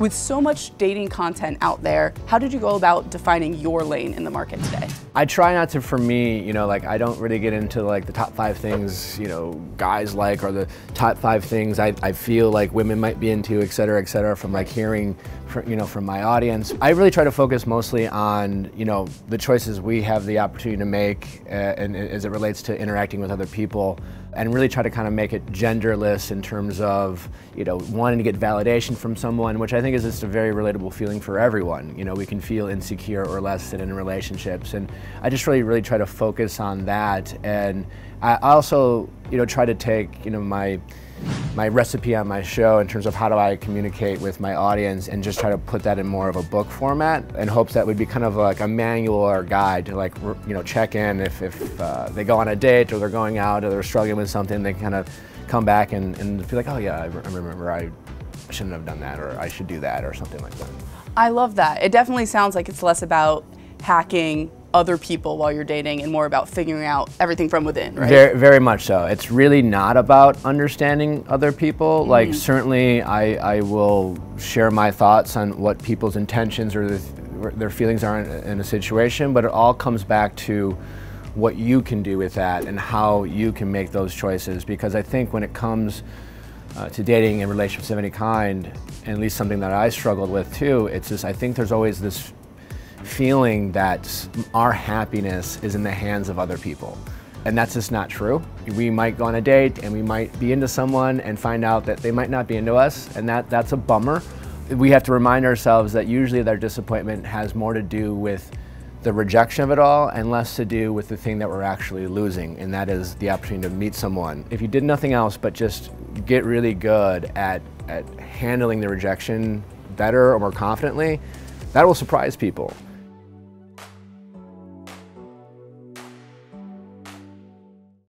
With so much dating content out there, how did you go about defining your lane in the market today? I try not to, for me, like I don't really get into like the top 5 things, guys like, or the top 5 things I feel like women might be into, et cetera, from like hearing, from my audience. I really try to focus mostly on, the choices we have the opportunity to make and as it relates to interacting with other people, and really try to kind of make it genderless in terms of, wanting to get validation from someone, which I think is just a very relatable feeling for everyone. We can feel insecure or less than in relationships, and I just really try to focus on that. And I also, try to take, my recipe on my show in terms of how do I communicate with my audience, and just try to put that in more of a book format in hopes that would be kind of like a manual or guide to like, check in if they go on a date or they're going out or they're struggling with something, they kind of come back and be like, oh yeah, I remember I shouldn't have done that, or I should do that, or something like that. I love that. It definitely sounds like it's less about hacking other people while you're dating and more about figuring out everything from within, right? Very much so. It's really not about understanding other people. Like certainly I will share my thoughts on what people's intentions or their feelings are in a situation, but it all comes back to what you can do with that and how you can make those choices. Because I think when it comes to dating and relationships of any kind, and at least something that I struggled with too, it's just, I think there's always this feeling that our happiness is in the hands of other people. And that's just not true. We might go on a date and we might be into someone and find out that they might not be into us, and that's a bummer. We have to remind ourselves that usually their disappointment has more to do with the rejection of it all and less to do with the thing that we're actually losing, and that is the opportunity to meet someone. If you did nothing else but just get really good at handling the rejection better or more confidently, that will surprise people.